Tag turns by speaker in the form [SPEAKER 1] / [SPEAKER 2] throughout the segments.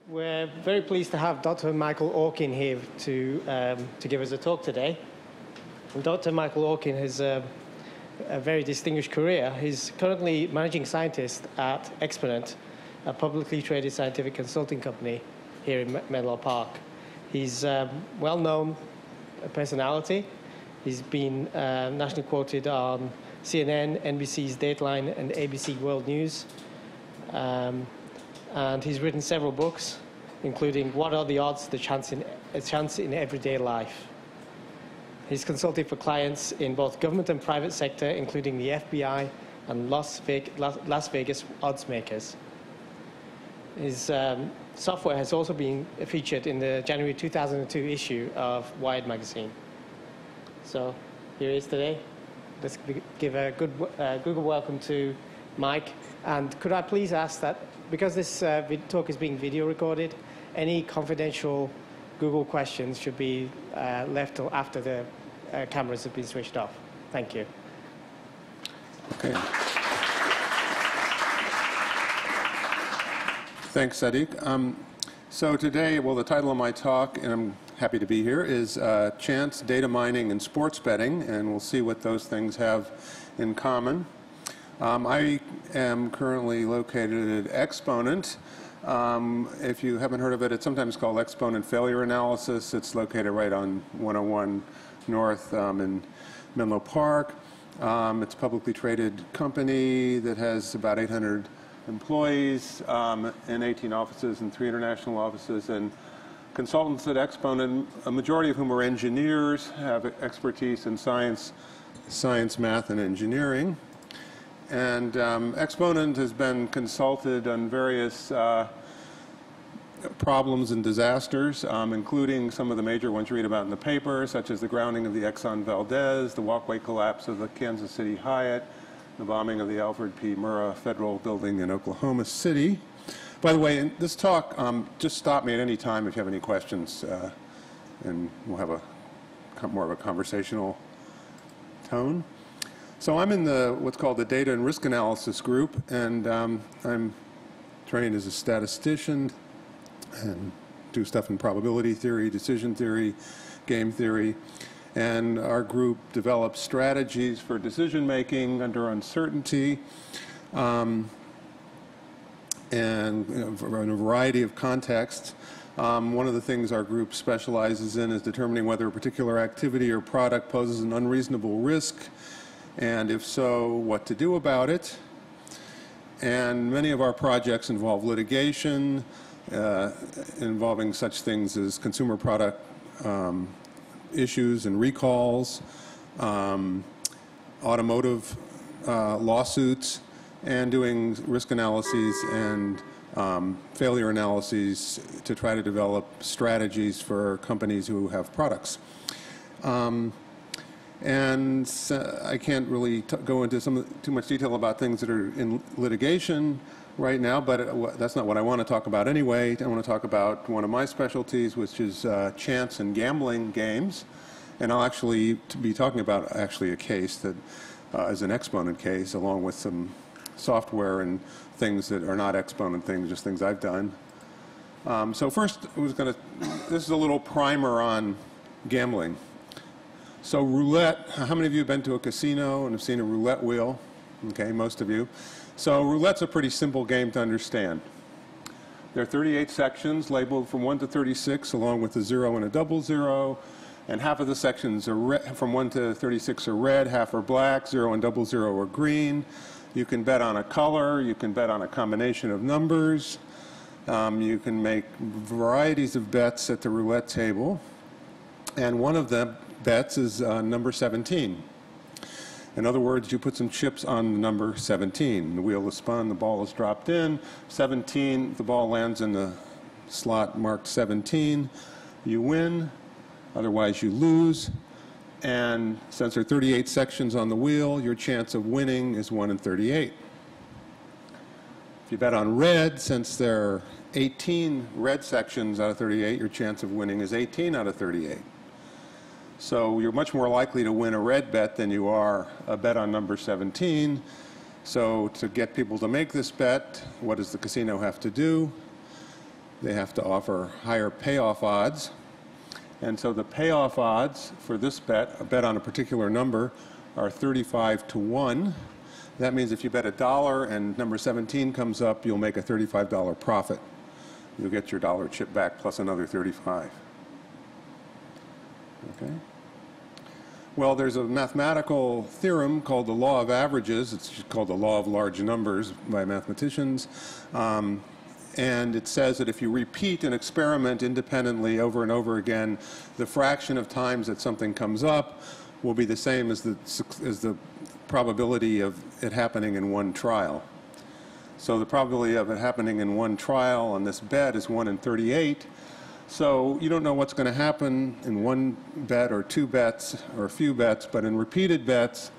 [SPEAKER 1] We're very pleased to have Dr. Michael Orkin here to give us a talk today. And Dr. Michael Orkin has a very distinguished career. He's currently managing scientist at Exponent, a publicly traded scientific consulting company here in Menlo Park. He's a well-known personality. He's been nationally quoted on CNN, NBC's Dateline, and ABC World News. And he's written several books, including What Are the Odds? A Chance in Everyday Life. He's consulted for clients in both government and private sector, including the FBI and Las Vegas odds makers. His software has also been featured in the January 2002 issue of Wired magazine. So here he is today. Let's give a good Google welcome to Mike. And could I please ask that, because this talk is being video recorded, any confidential Google questions should be left till after the cameras have been switched off. Thank you.
[SPEAKER 2] Okay. Thanks, Sadiq. So today, well, the title of my talk, and I'm happy to be here, is Chance, Data Mining, and Sports Betting, and we'll see what those things have in common. I am currently located at Exponent. If you haven't heard of it, it's sometimes called Exponent Failure Analysis. It's located right on 101 North in Menlo Park. It's a publicly traded company that has about 800 employees in 18 offices and 3 international offices. And consultants at Exponent, a majority of whom are engineers, have expertise in science, math, and engineering. And Exponent has been consulted on various problems and disasters, including some of the major ones you read about in the paper, such as the grounding of the Exxon Valdez, the walkway collapse of the Kansas City Hyatt, the bombing of the Alfred P. Murrah Federal Building in Oklahoma City. By the way, in this talk, just stop me at any time if you have any questions, and we'll have more of a conversational tone. So I'm in what's called the Data and Risk Analysis group, and I'm trained as a statistician and do stuff in probability theory, decision theory, game theory. And our group develops strategies for decision making under uncertainty, and in a variety of contexts. One of the things our group specializes in is determining whether a particular activity or product poses an unreasonable risk, and if so, what to do about it. And many of our projects involve litigation, involving such things as consumer product issues and recalls, automotive lawsuits, and doing risk analyses and failure analyses to try to develop strategies for companies who have products. And I can't really go into too much detail about things that are in litigation right now, but that's not what I want to talk about anyway. I want to talk about one of my specialties, which is chance and gambling games. And I'll actually be talking about a case that is an Exponent case, along with some software and things that are not Exponent things, just things I've done. So first, this is a little primer on gambling. So roulette, how many of you have been to a casino and have seen a roulette wheel? Okay, most of you. So roulette's a pretty simple game to understand. There are 38 sections labeled from 1 to 36, along with a 0 and a double 0. And half of the sections are from 1 to 36 are red, half are black, 0 and double 0 are green. You can bet on a color, you can bet on a combination of numbers. You can make varieties of bets at the roulette table. And one of the bets is number 17. In other words, you put some chips on number 17. The wheel is spun, the ball is dropped in. 17, the ball lands in the slot marked 17. You win, otherwise you lose. And since there are 38 sections on the wheel, your chance of winning is 1 in 38. If you bet on red, since there are 18 red sections out of 38, your chance of winning is 18 out of 38. So you're much more likely to win a red bet than you are a bet on number 17. So to get people to make this bet, what does the casino have to do? they have to offer higher payoff odds. And so the payoff odds for this bet, a bet on a particular number, are 35 to 1. That means if you bet $1 and number 17 comes up, you'll make a $35 profit. You'll get your dollar chip back plus another 35. Okay? Well, there's a mathematical theorem called the law of averages. It's called the law of large numbers by mathematicians. And it says that if you repeat an experiment independently over and over again, the fraction of times that something comes up will be the same as the probability of it happening in one trial. So the probability of it happening in one trial on this bet is 1 in 38. So you don't know what's going to happen in one bet or two bets or a few bets, but in repeated bets,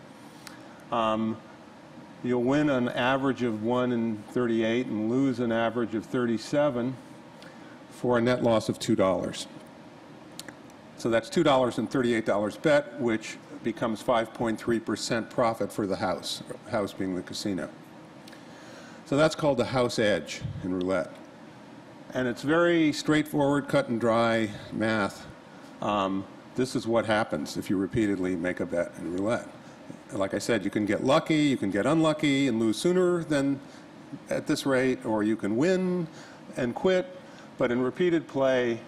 [SPEAKER 2] you'll win an average of 1 in 38 and lose an average of 37 for a net loss of $2. So that's $2.38 bet, which becomes 5.3% profit for the house being the casino. So that's called the house edge in roulette. And it's very straightforward, cut and dry math. This is what happens if you repeatedly make a bet in roulette. Like I said, you can get lucky, you can get unlucky and lose sooner than at this rate, or you can win and quit. But in repeated play,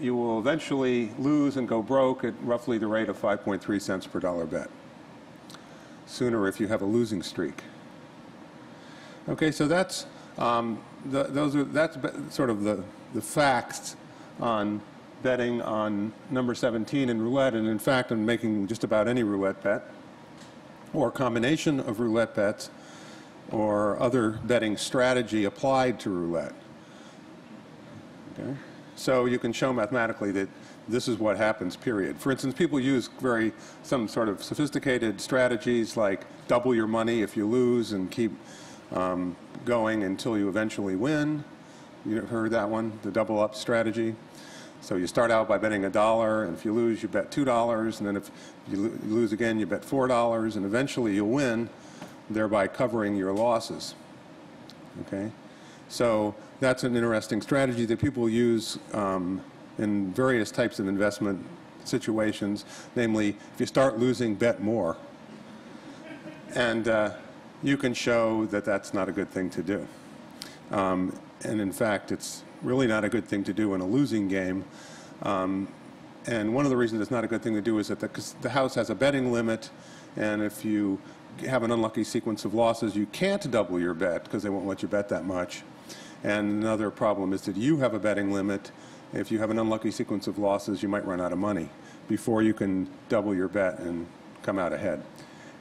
[SPEAKER 2] you will eventually lose and go broke at roughly the rate of 5.3 cents per dollar bet. Sooner if you have a losing streak. Okay, so that's that's sort of the facts on betting on number 17 in roulette, and in fact on making just about any roulette bet or combination of roulette bets or other betting strategy applied to roulette. Okay? So you can show mathematically that this is what happens, period. For instance, people use some sort of sophisticated strategies like double your money if you lose and keep going until you eventually win. You've heard that one, the double up strategy. So you start out by betting $1, and if you lose, you bet $2, and then if you lose again, you bet $4, and eventually you'll win, thereby covering your losses. Okay? So that's an interesting strategy that people use in various types of investment situations, namely, if you start losing, bet more. And you can show that that's not a good thing to do. And in fact, it's really not a good thing to do in a losing game. And one of the reasons it's not a good thing to do is that the house has a betting limit, and if you have an unlucky sequence of losses, you can't double your bet because they won't let you bet that much. And another problem is that you have a betting limit. If you have an unlucky sequence of losses, you might run out of money before you can double your bet and come out ahead.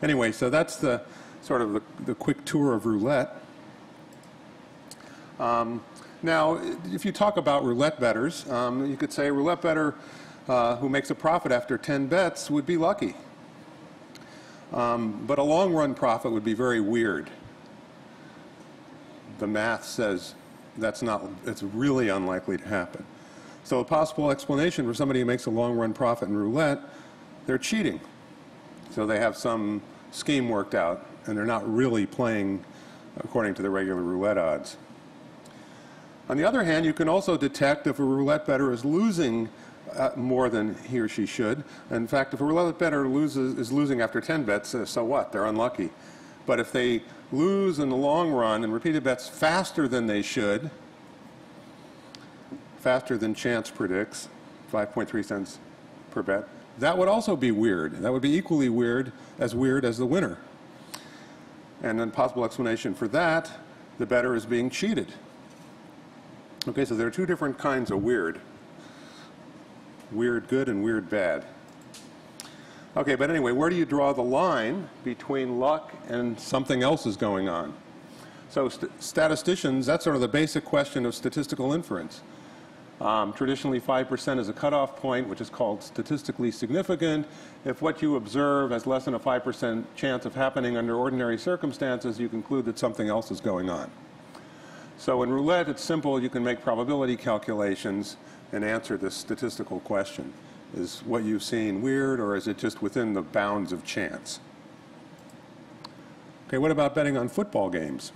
[SPEAKER 2] Anyway, so that's the sort of the quick tour of roulette. Now, if you talk about roulette bettors, you could say a roulette bettor who makes a profit after 10 bets would be lucky. But a long-run profit would be very weird. The math says it's really unlikely to happen. So a possible explanation for somebody who makes a long-run profit in roulette, they're cheating. So they have some scheme worked out, and they're not really playing according to the regular roulette odds. On the other hand, you can also detect if a roulette bettor is losing more than he or she should. In fact, if a roulette bettor is losing after 10 bets, so what? They're unlucky. But if they lose in the long run and repeated bets faster than they should, faster than chance predicts, 5.3 cents per bet, that would also be weird. That would be equally weird as the winner. And then possible explanation for that, the bettor is being cheated. Okay, so there are two different kinds of weird. Weird good and weird bad. Okay, but anyway, where do you draw the line between luck and something else is going on? So statisticians, that's sort of the basic question of statistical inference. Traditionally, 5% is a cutoff point, which is called statistically significant. If what you observe has less than a 5% chance of happening under ordinary circumstances, you conclude that something else is going on. So in roulette, it's simple. You can make probability calculations and answer this statistical question. Is what you've seen weird, or is it just within the bounds of chance? Okay, what about betting on football games?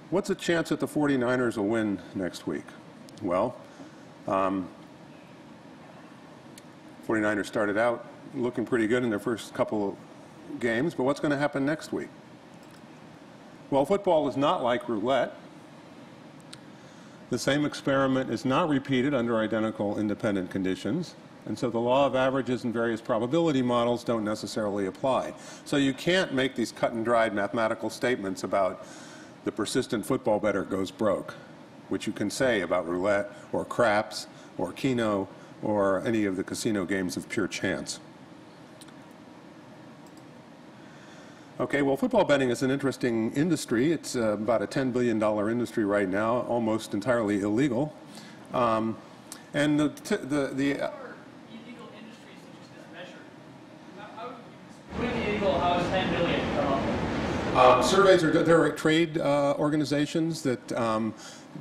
[SPEAKER 2] what's the chance that the 49ers will win next week? Well, 49ers started out looking pretty good in their first couple of games, but what's going to happen next week? Well, football is not like roulette. The same experiment is not repeated under identical independent conditions, and so the law of averages and various probability models don't necessarily apply. So you can't make these cut and dried mathematical statements about the persistent football bettor goes broke, which you can say about roulette or craps or keno or any of the casino games of pure chance. Okay, well, football betting is an interesting industry. It's about a $10 billion industry right now, almost entirely illegal. And
[SPEAKER 3] Illegal industries such as this measure. When illegal, how is 10 billion come up?
[SPEAKER 2] Surveys there are trade organizations that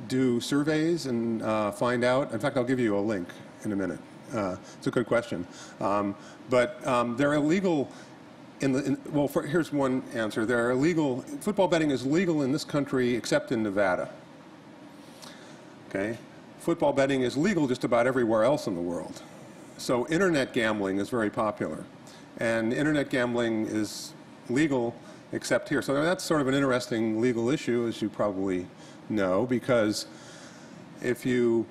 [SPEAKER 2] do surveys and find out. In fact, I'll give you a link in a minute. It's a good question. But they're illegal. Here's one answer. They're illegal. Football betting is legal in this country except in Nevada. Okay? Football betting is legal just about everywhere else in the world. So internet gambling is very popular. And internet gambling is legal except here. So that's sort of an interesting legal issue, as you probably know, because if you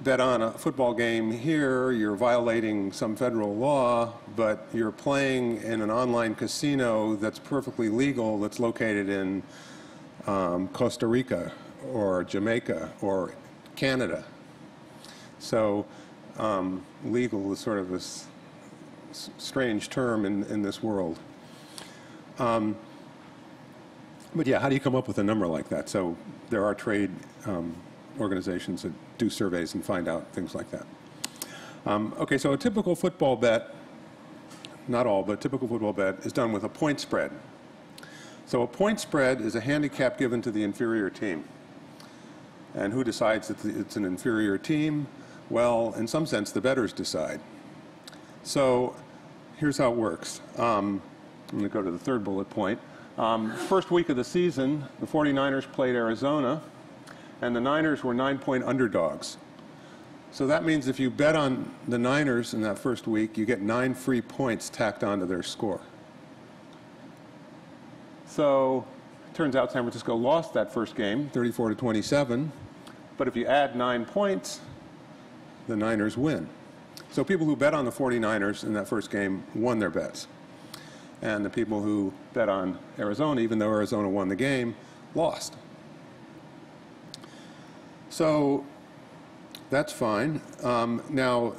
[SPEAKER 2] bet on a football game here, you're violating some federal law, but you're playing in an online casino that's perfectly legal, that's located in Costa Rica or Jamaica or Canada. So legal is sort of this strange term in this world. But yeah, how do you come up with a number like that? So there are trade organizations that do surveys and find out things like that. Okay, so a typical football bet, not all, but a typical football bet is done with a point spread. So a point spread is a handicap given to the inferior team. And who decides that it's an inferior team? Well, in some sense, the bettors decide. So here's how it works. I'm going to go to the third bullet point. First week of the season, the 49ers played Arizona, and the Niners were 9-point underdogs. So that means if you bet on the Niners in that first week, you get 9 free points tacked onto their score. So it turns out San Francisco lost that first game, 34-27. But if you add 9 points, the Niners win. So people who bet on the 49ers in that first game won their bets. And the people who bet on Arizona, even though Arizona won the game, lost. So that's fine. Now,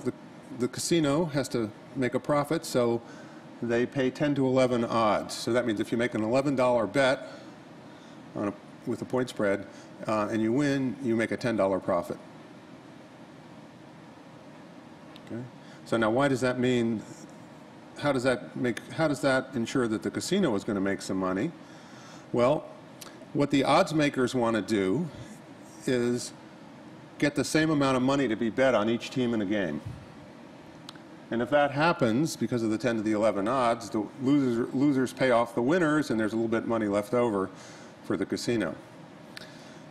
[SPEAKER 2] the casino has to make a profit, so they pay 10 to 11 odds. So that means if you make an $11 bet with a point spread and you win, you make a $10 profit. Okay. So now, why does that mean? How does that ensure that the casino is going to make some money? Well, what the odds makers want to do is get the same amount of money to be bet on each team in a game. And if that happens, because of the 10 to the 11 odds, the losers pay off the winners, and there's a little bit of money left over for the casino.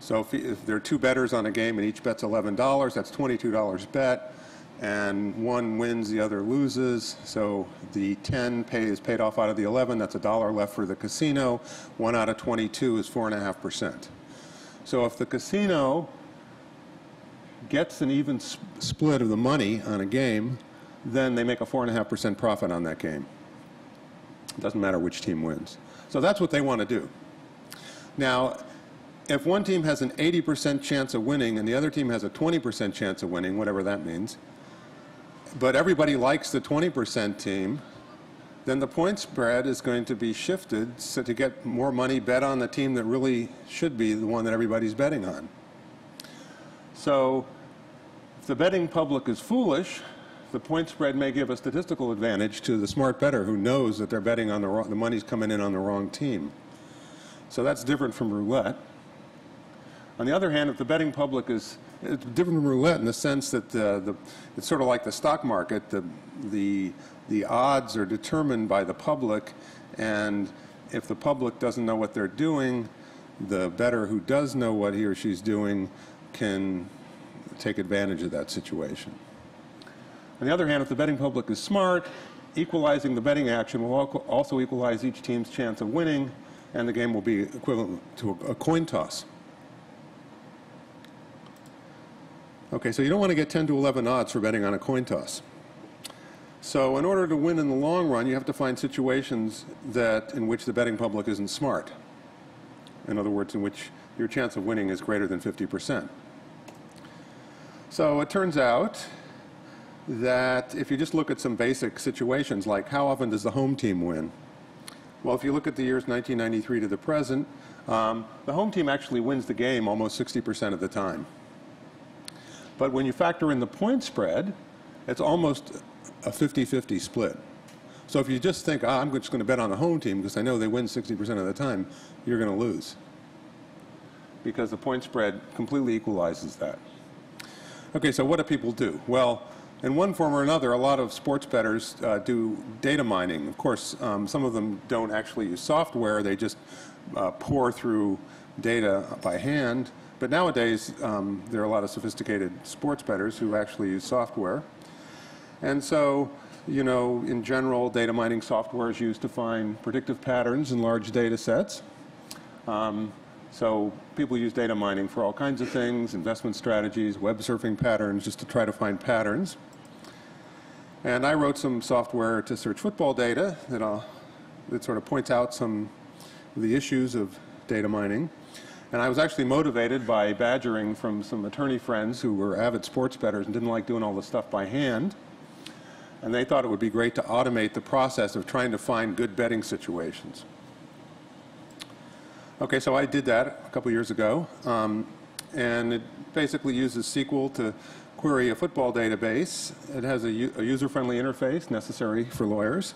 [SPEAKER 2] So if there are 2 bettors on a game and each bet's $11, that's $22 bet, and one wins, the other loses. So the 10 is paid off out of the 11. That's $1 left for the casino. 1 out of 22 is 4.5%. So if the casino gets an even split of the money on a game, then they make a 4.5% profit on that game. It doesn't matter which team wins. So that's what they want to do. Now, if one team has an 80% chance of winning and the other team has a 20% chance of winning, whatever that means, but everybody likes the 20% team, then the point spread is going to be shifted so to get more money bet on the team that really should be the one that everybody's betting on. So if the betting public is foolish, the point spread may give a statistical advantage to the smart bettor who knows that they're betting on the money's coming in on the wrong team. So that's different from roulette. On the other hand, if the betting public it's different from roulette in the sense that it's sort of like the stock market. The odds are determined by the public, and if the public doesn't know what they're doing, the bettor who does know what he or she's doing can take advantage of that situation. On the other hand, if the betting public is smart, equalizing the betting action will also equalize each team's chance of winning, and the game will be equivalent to a coin toss. Okay, so you don't want to get 10 to 11 odds for betting on a coin toss. So in order to win in the long run, you have to find situations in which the betting public isn't smart. In other words, in which your chance of winning is greater than 50%. So it turns out that if you just look at some basic situations, like how often does the home team win? Well, if you look at the years 1993 to the present, the home team actually wins the game almost 60% of the time. But when you factor in the point spread, it's almost a 50-50 split. So if you just think, I'm just going to bet on the home team because I know they win 60% of the time, you're going to lose. Because the point spread completely equalizes that. Okay, so what do people do? Well, in one form or another, a lot of sports bettors do data mining. Of course, some of them don't actually use software. They just pour through data by hand. But nowadays, there are a lot of sophisticated sports bettors who actually use software. And so, you know, in general, data mining software is used to find predictive patterns in large data sets. So people use data mining for all kinds of things, investment strategies, web surfing patterns, just to try to find patterns. And I wrote some software to search football data that sort of points out some of the issues of data mining. And I was actually motivated by badgering from some attorney friends who were avid sports bettors and didn't like doing all this stuff by hand. And they thought it would be great to automate the process of trying to find good betting situations. Okay, so I did that a couple years ago. And it basically uses SQL to query a football database. It has a user-friendly interface necessary for lawyers.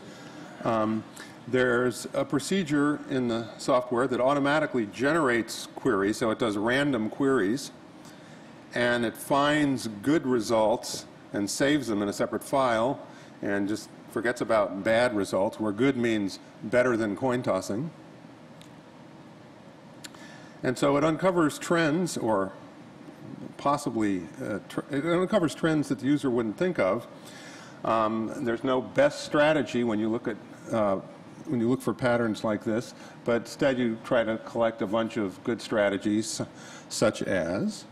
[SPEAKER 2] There's a procedure in the software that automatically generates queries, so it does random queries, and it finds good results and saves them in a separate file and just forgets about bad results, where good means better than coin tossing. And so it uncovers trends, or possibly it uncovers trends that the user wouldn't think of. There's no best strategy when you look for patterns like this, but instead you try to collect a bunch of good strategies, such as.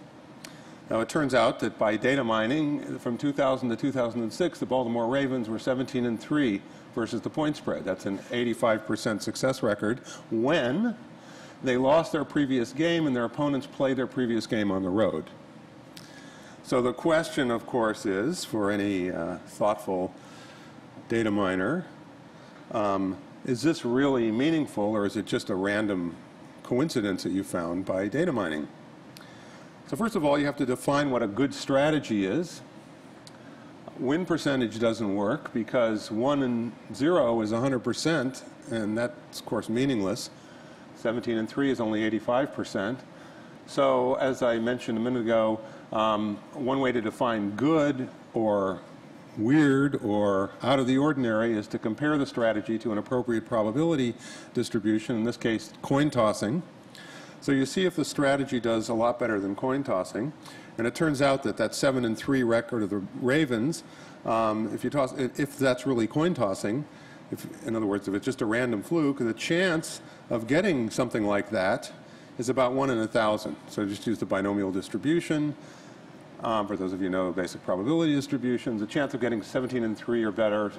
[SPEAKER 2] Now it turns out that by data mining from 2000 to 2006, the Baltimore Ravens were 17-3 versus the point spread. That's an 85% success record when they lost their previous game and their opponents played their previous game on the road. So the question, of course, is, for any thoughtful data miner, is this really meaningful, or is it just a random coincidence that you found by data mining? So first of all, you have to define what a good strategy is. Win percentage doesn't work because 1 and 0 is 100%, and that's, of course, meaningless. 17-3 is only 85%. So as I mentioned a minute ago, one way to define good or weird or out of the ordinary is to compare the strategy to an appropriate probability distribution, in this case coin tossing. So you see if the strategy does a lot better than coin tossing. And it turns out that that 7-3 record of the Ravens, if that's really coin tossing, in other words, if it's just a random fluke, the chance of getting something like that is about 1 in 1,000. So just use the binomial distribution. For those of you who know basic probability distributions, the chance of getting 17-3 or better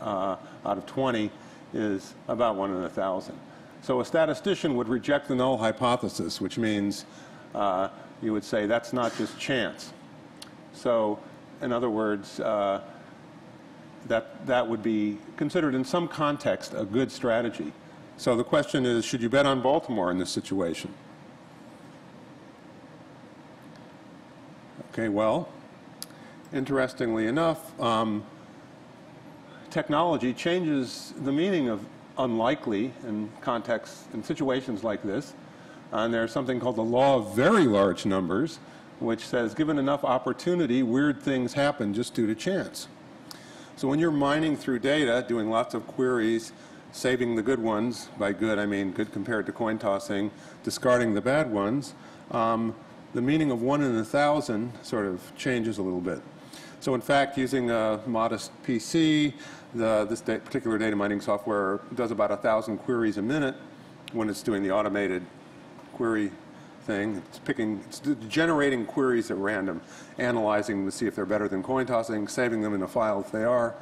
[SPEAKER 2] out of 20 is about 1 in 1,000. So a statistician would reject the null hypothesis, which means you would say that's not just chance. So in other words, that would be considered in some context a good strategy. So the question is, should you bet on Baltimore in this situation? Okay, well, interestingly enough, technology changes the meaning of unlikely in contexts, in situations like this. And there's something called the law of very large numbers, which says given enough opportunity, weird things happen just due to chance. So when you're mining through data, doing lots of queries, saving the good ones. By good, I mean good compared to coin tossing, discarding the bad ones, the meaning of 1 in 1,000 sort of changes a little bit. So in fact, using a modest PC, this particular data mining software does about 1,000 queries a minute when it's doing the automated query thing. It's generating queries at random, analyzing them to see if they're better than coin tossing, saving them in a file if they are.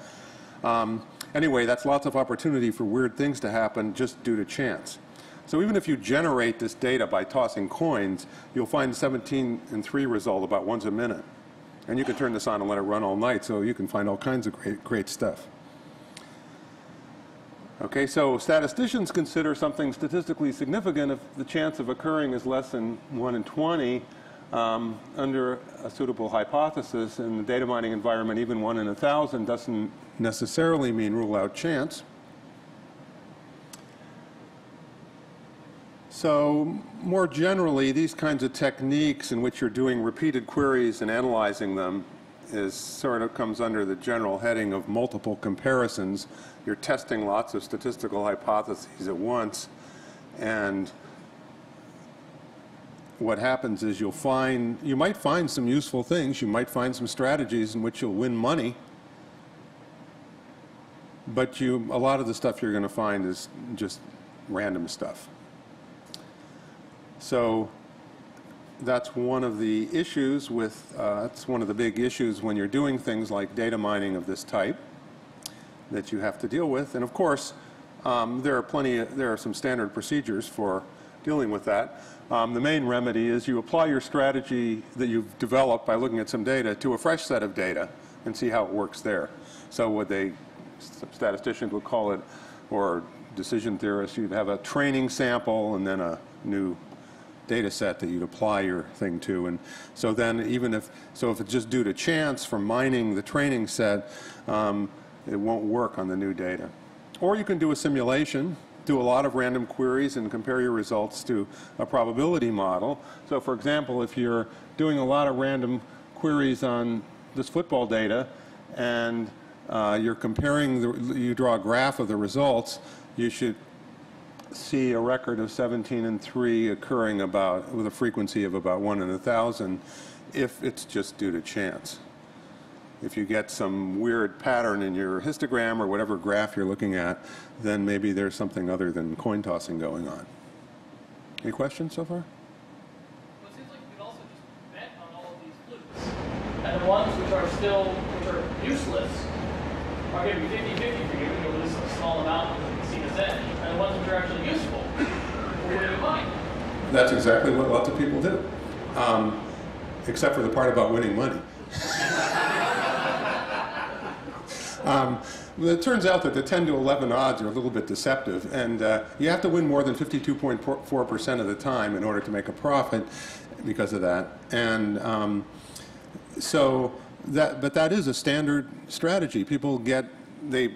[SPEAKER 2] Anyway, that's lots of opportunity for weird things to happen just due to chance. So even if you generate this data by tossing coins, you'll find 17 and 3 result about once a minute. And you can turn this on and let it run all night, so you can find all kinds of great stuff. Okay, so statisticians consider something statistically significant if the chance of occurring is less than 1 in 20 under a suitable hypothesis. In the data mining environment, even 1 in 1,000 doesn't necessarily mean rule out chance. So more generally, these kinds of techniques in which you're doing repeated queries and analyzing them sort of comes under the general heading of multiple comparisons. You're testing lots of statistical hypotheses at once, and what happens is you might find some useful things, you might find some strategies in which you'll win money, but a lot of the stuff you're going to find is just random stuff. So that's one of the issues with, that's one of the big issues when you're doing things like data mining of this type that you have to deal with. And of course, there are some standard procedures for dealing with that. The main remedy is you apply your strategy that you've developed by looking at some data to a fresh set of data and see how it works there. So what statisticians would call it, or decision theorists, you'd have a training sample and then a new data set that you'd apply your thing to. And so then if it's just due to chance from mining the training set, it won't work on the new data. Or you can do a simulation, do a lot of random queries and compare your results to a probability model. So for example, if you're doing a lot of random queries on this football data and you're comparing, you draw a graph of the results, you should see a record of 17 and 3 occurring with a frequency of about 1 in 1,000 if it's just due to chance. If you get some weird pattern in your histogram or whatever graph you're looking at, then maybe there's something other than coin tossing going on. Any questions so far?
[SPEAKER 3] Well, it seems like we could also just bet on all of these flukes. And the ones which are useless are going to be 50-50 for you. You'll lose a small amount of the C%. And the ones which are actually useful will win money.
[SPEAKER 2] That's exactly what lots of people do, except for the part about winning money. It turns out that the 10 to 11 odds are a little bit deceptive, and you have to win more than 52.4% of the time in order to make a profit because of that. And but that is a standard strategy. People they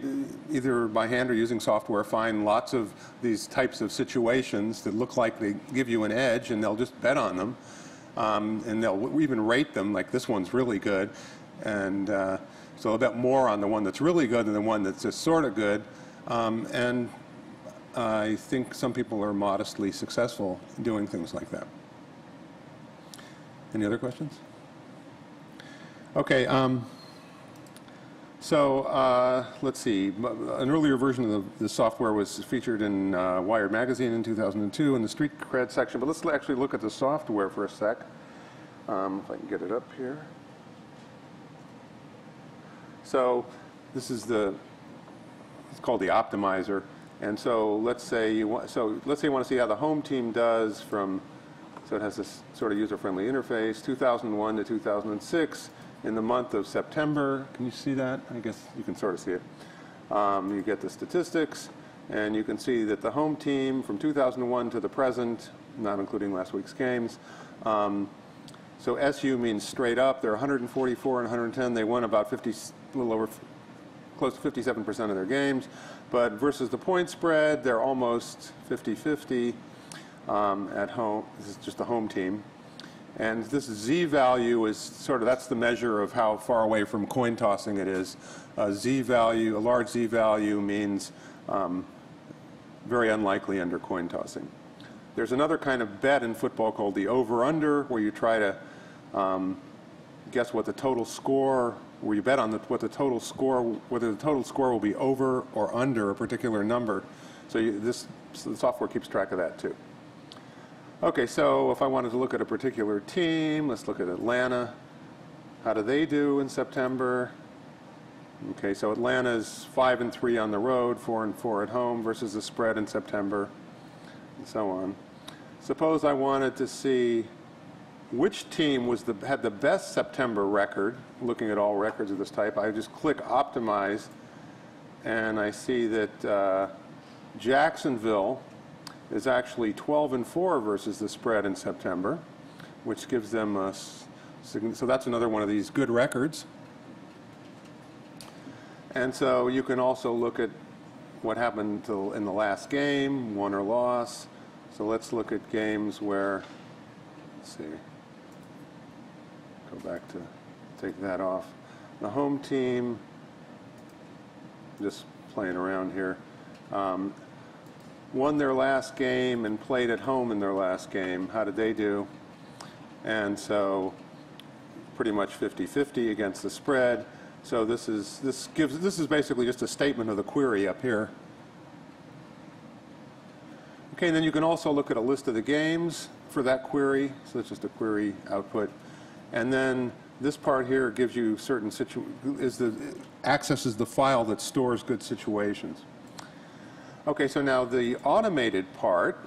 [SPEAKER 2] either by hand or using software find lots of these types of situations that look like they give you an edge, and they'll just bet on them, and they'll even rate them, like this one's really good, and so I'll bet more on the one that's really good than the one that's just sort of good, and I think some people are modestly successful doing things like that. Any other questions? Okay. Let's see. An earlier version of the software was featured in Wired magazine in 2002 in the street cred section. But let's actually look at the software for a sec. If I can get it up here. So this is it's called the optimizer. And so let's say you want to see how the home team does so it has this sort of user-friendly interface, 2001 to 2006. In the month of September, can you see that? I guess you can sort of see it. You get the statistics, and you can see that the home team from 2001 to the present, not including last week's games. So SU means straight up. They're 144 and 110. They won about close to 57% of their games. But versus the point spread, they're almost 50-50 at home. This is just the home team. And this z-value is that's the measure of how far away from coin tossing it is. A large z-value means very unlikely under coin tossing. There's another kind of bet in football called the over-under, where you try to guess what the total score, where you bet on whether the total score will be over or under a particular number. So the software keeps track of that too. Okay, so if I wanted to look at a particular team, let's look at Atlanta. How do they do in September? Okay, so Atlanta's 5-3 on the road, 4-4 at home versus the spread in September, and so on. Suppose I wanted to see which team had the best September record, looking at all records of this type. I just click Optimize, and I see that Jacksonville is actually 12-4 versus the spread in September, which gives them a, so that's another one of these good records. And so you can also look at what happened in the last game, won or loss. So let's look at games where, let's see, go back to take that off. The home team, just playing around here, won their last game and played at home in their last game. How did they do? And so pretty much 50-50 against the spread. So this is basically just a statement of the query up here. Okay, and then you can also look at a list of the games for that query. So it's just a query output. And then this part here gives you certain accesses the file that stores good situations. Okay, so now the automated part,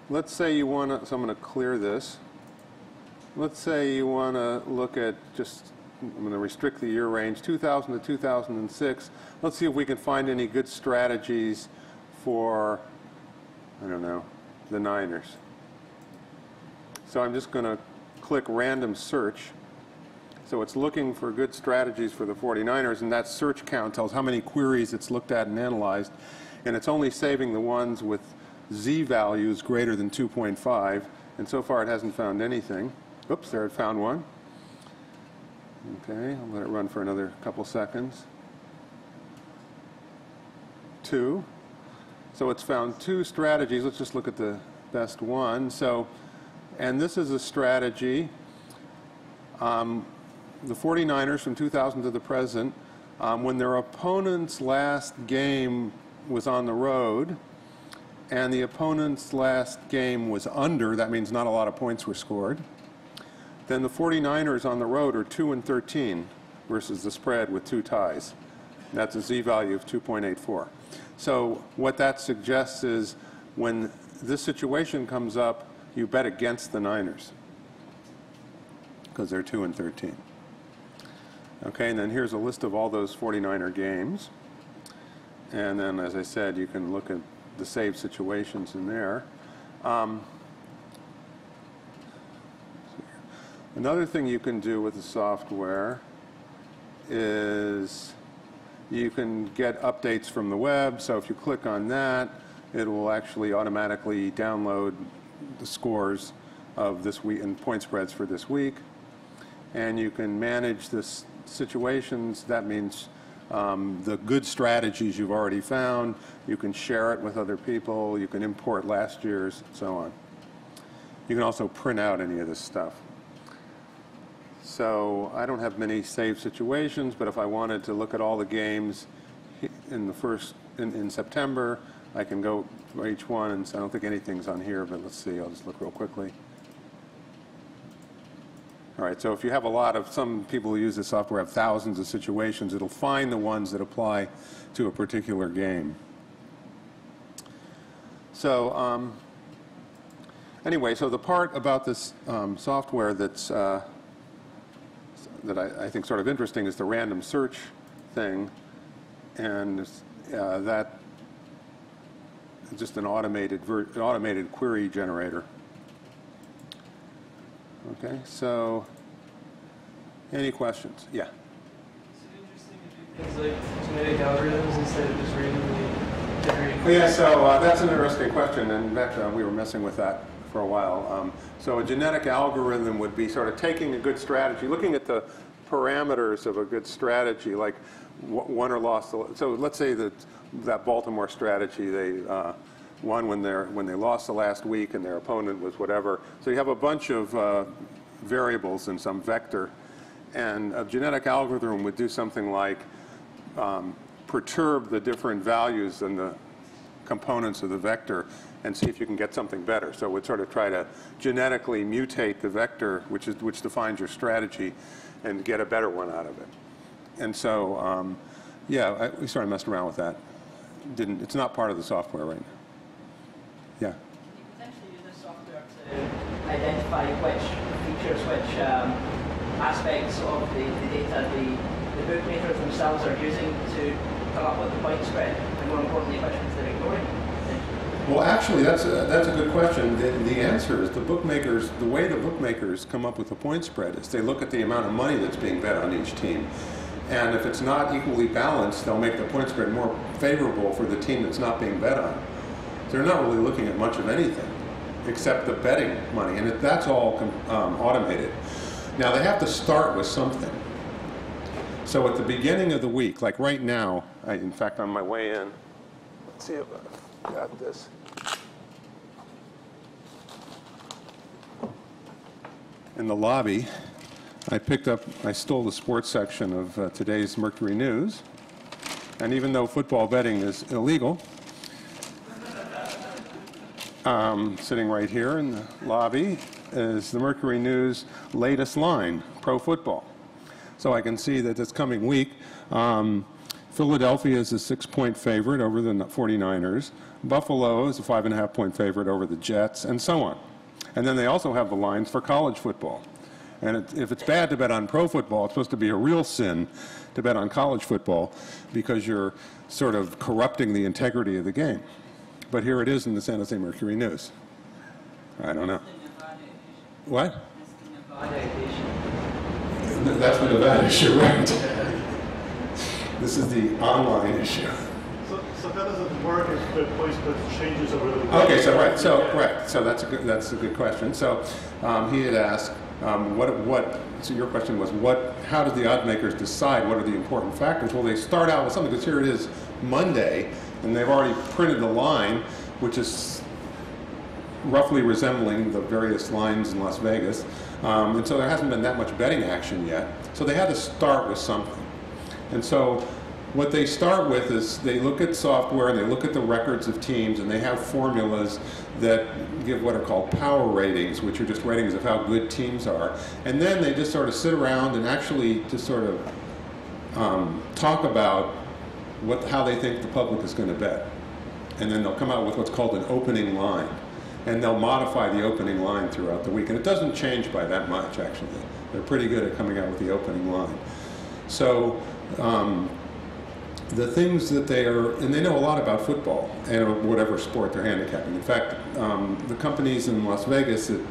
[SPEAKER 2] let's say you want to, so I'm going to clear this. Let's say you want to look at just, I'm going to restrict the year range, 2000 to 2006. Let's see if we can find any good strategies for, I don't know, the Niners. So I'm just going to click random search. So it's looking for good strategies for the 49ers, and that search count tells how many queries it's looked at and analyzed. And it's only saving the ones with Z values greater than 2.5. And so far it hasn't found anything. Oops, there it found one. Okay, I'll let it run for another couple seconds. 2. So it's found 2 strategies. Let's just look at the best one. So, and this is a strategy. The 49ers from 2000 to the present, when their opponent's last game was on the road, and the opponent's last game was under, that means not a lot of points were scored, then the 49ers on the road are 2-13 versus the spread with 2 ties. That's a Z value of 2.84. So what that suggests is when this situation comes up, you bet against the Niners because they're 2-13. Okay, and then here's a list of all those 49er games. And then, as I said, you can look at the saved situations in there. Another thing you can do with the software is you can get updates from the web. So if you click on that, it will actually automatically download the scores of this week and point spreads for this week. And you can manage this situations. That means the good strategies you've already found. You can share it with other people. You can import last year's, and so on. You can also print out any of this stuff. So I don't have many saved situations, but if I wanted to look at all the games in in September, I can go for each one. And so I don't think anything's on here, but let's see. I'll just look real quickly. All right, so if you have some people who use this software have thousands of situations, it'll find the ones that apply to a particular game. So anyway, so the part about this software that's that I think sort of interesting is the random search thing, and that is just an automated query generator. Okay, so any questions? Yeah.
[SPEAKER 4] Is it interesting to do things like genetic algorithms instead of just randomly generating?
[SPEAKER 2] Oh, yeah, so that's an interesting question, and in fact, we were messing with that for a while. So a genetic algorithm would be sort of taking a good strategy, looking at the parameters of a good strategy, like won or lost. So let's say that Baltimore strategy, they won when they lost the last week and their opponent was whatever. So you have a bunch of variables in some vector, and a genetic algorithm would do something like perturb the different values in the components of the vector and see if you can get something better. So it would sort of try to genetically mutate the vector, which defines your strategy, and get a better one out of it. And so, yeah, we started messing around with that. It's not part of the software right now. Yeah.
[SPEAKER 5] You potentially use this software to identify which features, which aspects of the data the bookmakers themselves are using to come up with the point spread, and more importantly, which ones they're ignoring.
[SPEAKER 2] Well, actually, that's a good question. The answer is the way the bookmakers come up with the point spread is they look at the amount of money that's being bet on each team. And if it's not equally balanced, they'll make the point spread more favorable for the team that's not being bet on. They're not really looking at much of anything except the betting money, and that's all automated. Now, they have to start with something. So at the beginning of the week, like right now, in fact, on my way in, let's see if I got this. In the lobby, I stole the sports section of today's Mercury News, and even though football betting is illegal, sitting right here in the lobby is the Mercury News latest line, pro football. So I can see that this coming week, Philadelphia is a 6-point favorite over the 49ers. Buffalo is a 5.5-point favorite over the Jets, and so on. And then they also have the lines for college football. And if it's bad to bet on pro football, it's supposed to be a real sin to bet on college football because you're sort of corrupting the integrity of the game. But here it is in the San Jose Mercury News. I don't know. What? That's the Nevada issue, right? This is the online issue.
[SPEAKER 6] So how does it work if the place changes over the weekend?
[SPEAKER 2] Okay, so that's a good question. So he had asked, so your question was, how do the odds makers decide what are the important factors? Well, they start out with something, because here it is Monday, and they've already printed the line, which is roughly resembling the various lines in Las Vegas. And so there hasn't been that much betting action yet. So they had to start with something. And so what they start with is they look at software and they look at the records of teams, and they have formulas that give what are called power ratings, which are just ratings of how good teams are. And then they just sort of sit around and actually just sort of talk about how they think the public is going to bet. And then they'll come out with what's called an opening line. And they'll modify the opening line throughout the week. And it doesn't change by that much, actually. They're pretty good at coming out with the opening line. So the things that and they know a lot about football and whatever sport they're handicapping. In fact, the companies in Las Vegas that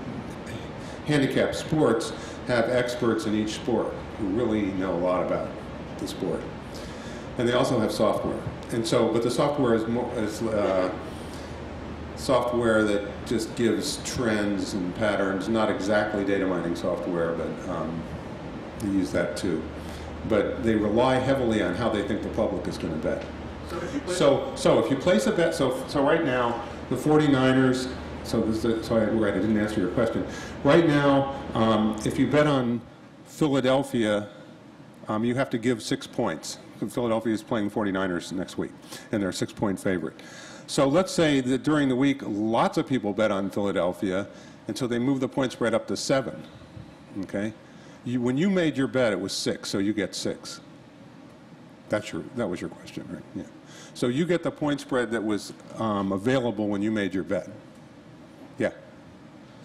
[SPEAKER 2] handicap sports have experts in each sport who really know a lot about the sport. And they also have software. And so, but the software is software that just gives trends and patterns, not exactly data mining software, but they use that too. But they rely heavily on how they think the public is going to bet. So if you place a bet, so right now, the 49ers, I didn't answer your question. Right now, if you bet on Philadelphia, you have to give 6 points. Philadelphia is playing 49ers next week, and they're a 6-point favorite. So let's say that during the week, lots of people bet on Philadelphia, and so they move the point spread up to 7. Okay, when you made your bet, it was 6, so you get 6. That was your question, right? Yeah. So you get the point spread that was available when you made your bet. Yeah.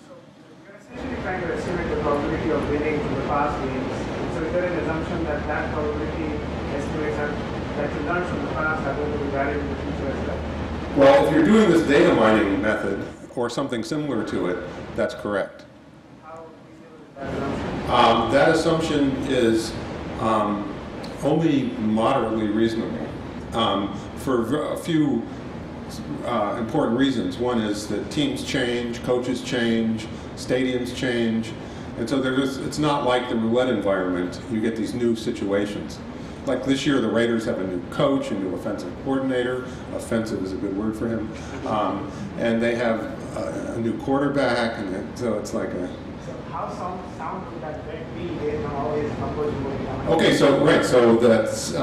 [SPEAKER 7] So you're essentially trying to estimate the probability of winning from the past games. So is there an assumption that that probability estimates that you learned from the past are going to be valid in the future as well?
[SPEAKER 2] Well, if you're doing this data mining method or something similar to it, that's correct.
[SPEAKER 7] How reasonable is that assumption?
[SPEAKER 2] That assumption is only moderately reasonable for a few important reasons. One is that teams change, coaches change, stadiums change, And so it's not like the roulette environment. You get these new situations. Like this year, the Raiders have a new coach, a new offensive coordinator. Offensive is a good word for him. And they have a new quarterback, and so it's like a...
[SPEAKER 7] So how sound would that bet be based on all these numbers moving on?
[SPEAKER 2] Okay, so right, so that's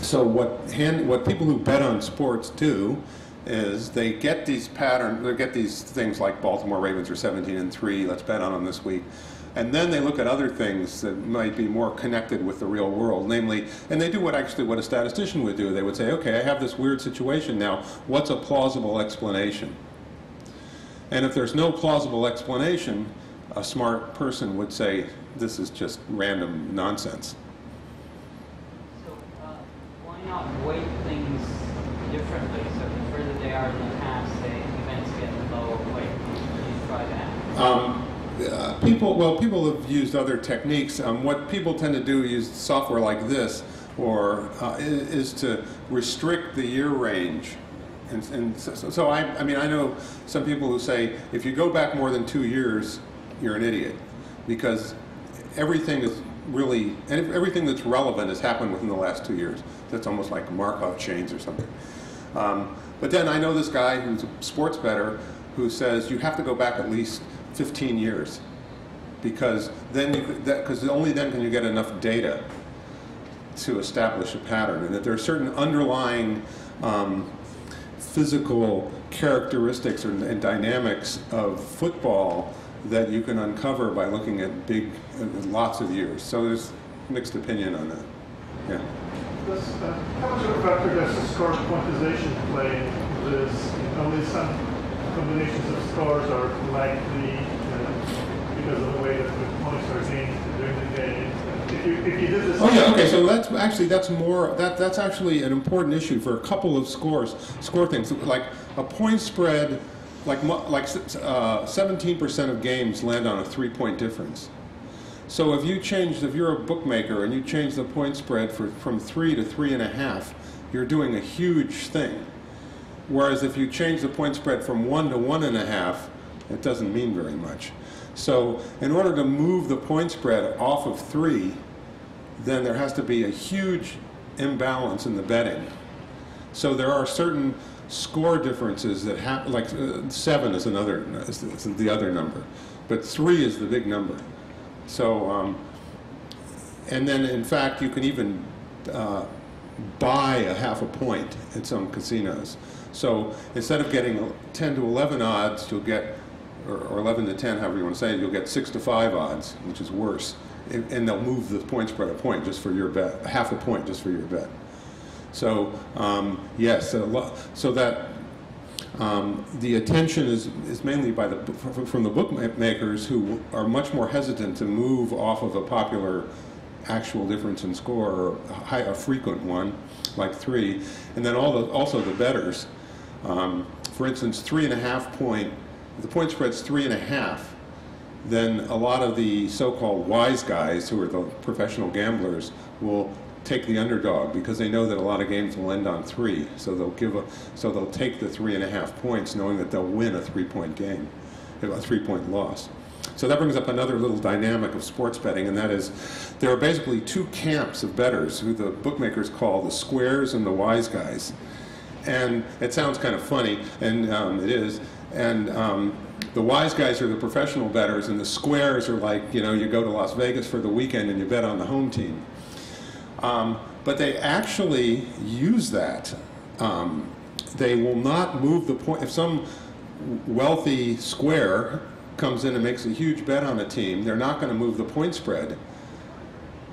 [SPEAKER 2] so what people who bet on sports do is they get these patterns, they get these things like Baltimore Ravens are 17-3, let's bet on them this week. And then they look at other things that might be more connected with the real world, namely, and they do what a statistician would do. They would say, okay, I have this weird situation now, what's a plausible explanation? And if there's no plausible explanation, a smart person would say, this is just random nonsense.
[SPEAKER 8] So why not weight things differently? So the further they are in the past, the events get lower weight. You try that.
[SPEAKER 2] People have used other techniques. What people tend to do is use software like this, or is to restrict the year range. And so I mean, I know some people who say, if you go back more than 2 years, you're an idiot, because everything is really, everything that's relevant has happened within the last 2 years. That's almost like Markov chains or something. But then I know this guy who's a sports bettor who says you have to go back at least 15 years, because only then can you get enough data to establish a pattern, and that there are certain underlying physical characteristics and dynamics of football that you can uncover by looking at lots of years. So there's mixed opinion on that. Yeah.
[SPEAKER 6] How much of a factor does the score quantization play in this? Only some combinations of scores are likely because of the way that the points are gained during the game. If you did this...
[SPEAKER 2] Oh yeah, okay, so that's actually an important issue for a couple of score things. Like a point spread, like 17% of games land on a 3-point difference. So if you're a bookmaker and you change the point spread from 3 to 3.5, you're doing a huge thing. Whereas if you change the point spread from 1 to 1.5, it doesn't mean very much. So in order to move the point spread off of 3, then there has to be a huge imbalance in the betting. So there are certain score differences that happen, like 7 is the other number, but 3 is the big number. So, and then in fact you can even buy a half a point at some casinos. So instead of getting 10 to 11 odds, you'll get, or 11 to 10, however you want to say it, you'll get 6 to 5 odds, which is worse. And they'll move the point spread a point just for your bet, half a point just for your bet. So yes, so that the attention is mainly from the bookmakers, who are much more hesitant to move off of a popular actual difference in score, or a frequent one like 3, and then also the bettors. For instance, 3.5 point. If the point spread's 3.5, then a lot of the so-called wise guys, who are the professional gamblers, will take the underdog because they know that a lot of games will end on 3. So they'll take the 3.5 points, knowing that they'll win a 3-point game, a 3-point loss. So that brings up another little dynamic of sports betting, and that is there are basically 2 camps of bettors, who the bookmakers call the squares and the wise guys. And it sounds kind of funny, and it is. And the wise guys are the professional bettors, and the squares are like, you go to Las Vegas for the weekend and you bet on the home team. But they actually use that. They will not move the point. If some wealthy square comes in and makes a huge bet on a team, they're not going to move the point spread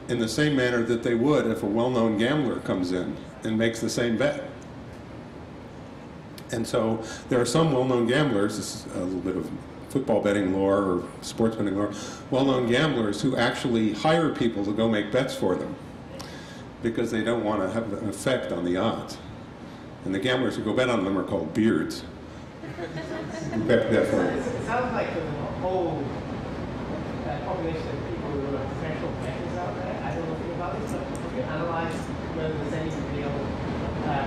[SPEAKER 2] in the same manner that they would if a well-known gambler comes in and makes the same bet. And so there are some well-known gamblers, this is a little bit of football betting lore or sports betting lore, well-known gamblers who actually hire people to go make bets for them because they don't want to have an effect on the odds. And the gamblers who go bet on them are called beards.
[SPEAKER 7] It sounds like there's a whole population of people who are professional bettors out there. I don't know anything about this, but if you analyze whether there's any real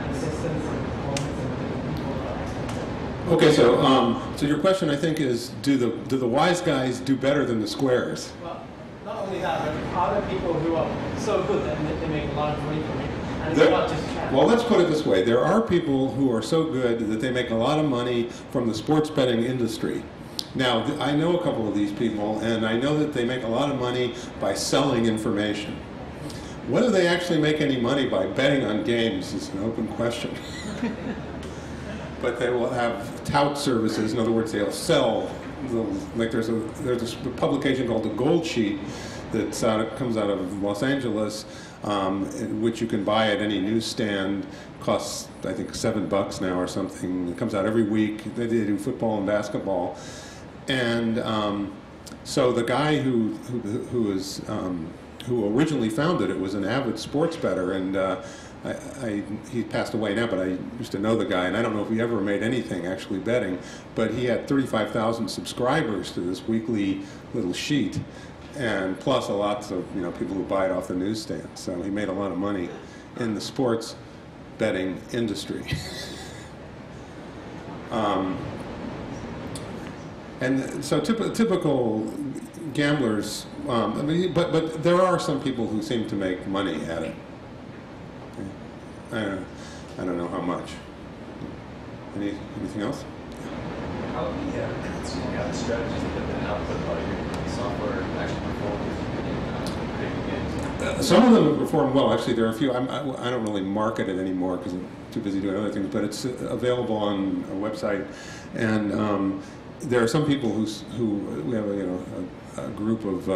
[SPEAKER 7] consistence and performance in the people that are experts
[SPEAKER 2] Okay, so your question, I think, is do the wise guys do better than the squares?
[SPEAKER 3] Well, not only that, but are there people who are so good that they make a lot of money from it, and it's not just chance?
[SPEAKER 2] Well, let's put it this way. There are people who are so good that they make a lot of money from the sports betting industry. Now, I know a couple of these people, and I know that they make a lot of money by selling information. Whether they actually make any money by betting on games is an open question. But they will have tout services. In other words, they'll sell. Like there's a publication called The Gold Sheet that comes out of Los Angeles, which you can buy at any newsstand. Costs, I think, $7 now or something. It comes out every week. They do football and basketball, and so the guy who originally founded it was an avid sports bettor, and he passed away now, but I used to know the guy, and I don't know if he ever made anything actually betting, but he had 35,000 subscribers to this weekly little sheet, and plus a lot of people who buy it off the newsstand. So he made a lot of money in the sports betting industry. And so typical gamblers, but there are some people who seem to make money at it. I don't know how much. Anything else?
[SPEAKER 9] How the strategies that have been output by your software actually perform in creating games?
[SPEAKER 2] Some of them perform well. Actually, there are a few. I don't really market it anymore because I'm too busy doing other things. But it's available on a website, and there are some people who we have a group of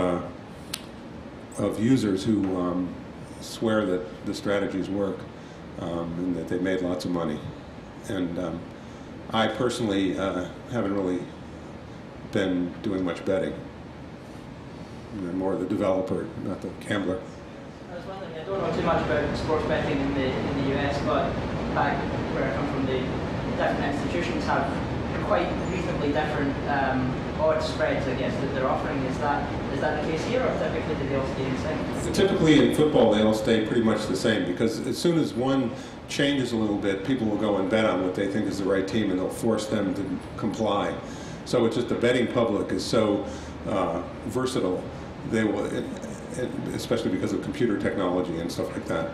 [SPEAKER 2] users who swear that the strategies work. And that they made lots of money. And I personally haven't really been doing much betting. I'm more the developer, not the gambler.
[SPEAKER 5] I was wondering, I don't know too much about sports betting in the US, but back where I come from, the different institutions have quite reasonably different odds spreads, I guess, that they're offering. Is that the case here, or typically do they all stay the same?
[SPEAKER 2] Typically in football, they all stay pretty much the same, because as soon as one changes a little bit, people will go and bet on what they think is the right team, and they'll force them to comply. So it's just the betting public is so versatile. They will, especially because of computer technology and stuff like that,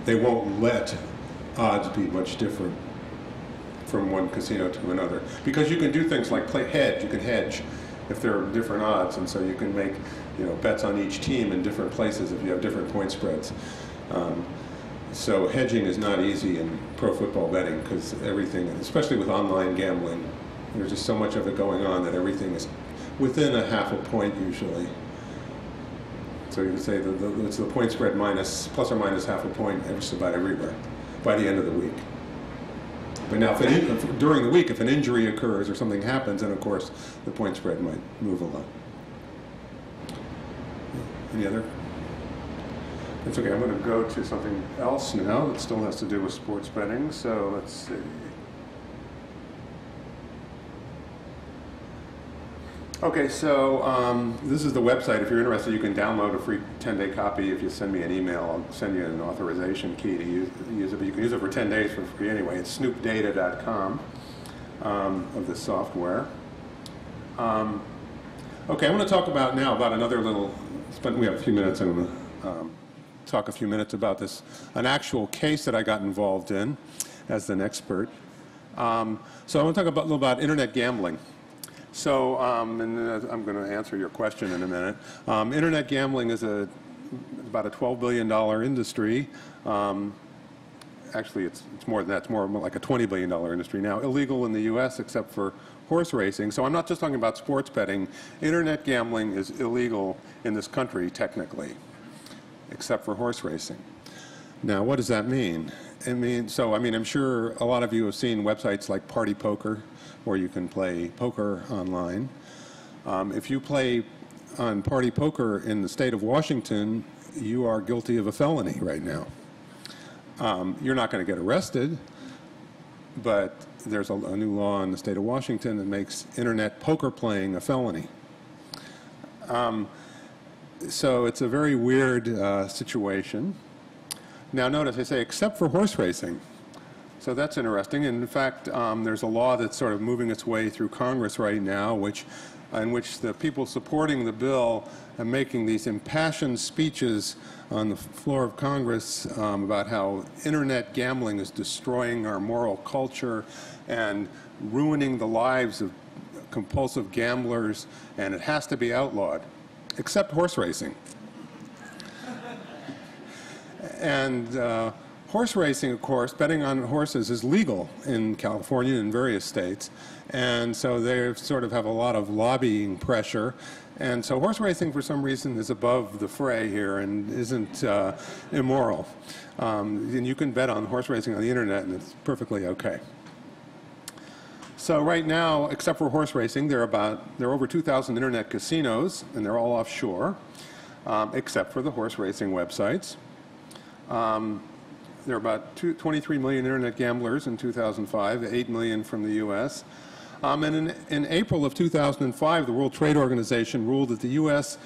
[SPEAKER 2] they won't let odds be much different from one casino to another, because you can do things like play hedge. You can hedge if there are different odds, and so you can make bets on each team in different places if you have different point spreads. So hedging is not easy in pro football betting, because everything, especially with online gambling, there's just so much of it going on that everything is within a half a point usually. So you can say it's the point spread plus or minus half a point just about everywhere by the end of the week. But now, during the week, if an injury occurs or something happens, then of course the point spread might move a lot. Any other? It's okay. I'm going to go to something else now that still has to do with sports betting. So let's see. Okay, so this is the website. If you're interested, you can download a free 10-day copy. If you send me an email, I'll send you an authorization key to use it. But you can use it for 10 days for free anyway. It's snoopdata.com of this software. Okay, I want to talk about another little. We have a few minutes. I'm going to talk a few minutes about an actual case that I got involved in as an expert. So I want to talk a little about internet gambling. So, and I'm going to answer your question in a minute. Internet gambling is about a $12 billion industry. Actually, it's more than that. It's more like a $20 billion industry now. Illegal in the U.S. except for horse racing. So I'm not just talking about sports betting. Internet gambling is illegal in this country, technically, except for horse racing. Now, what does that mean? I'm sure a lot of you have seen websites like Party Poker, where you can play poker online. If you play on Party Poker in the state of Washington, you are guilty of a felony right now. You're not going to get arrested, but there's a new law in the state of Washington that makes internet poker playing a felony. So it's a very weird situation. Now notice I say except for horse racing. So that's interesting. And in fact, there's a law that's sort of moving its way through Congress right now, in which the people supporting the bill are making these impassioned speeches on the floor of Congress about how internet gambling is destroying our moral culture and ruining the lives of compulsive gamblers, and it has to be outlawed, except horse racing. And horse racing, of course, betting on horses is legal in California and various states, and so they sort of have a lot of lobbying pressure. And so horse racing, for some reason, is above the fray here and isn't immoral. And you can bet on horse racing on the internet, and it's perfectly okay. So right now, except for horse racing, there are over 2,000 internet casinos, and they're all offshore, except for the horse racing websites. There are about 23 million internet gamblers in 2005, 8 million from the U.S. And in April of 2005, the World Trade Organization ruled that the U.S.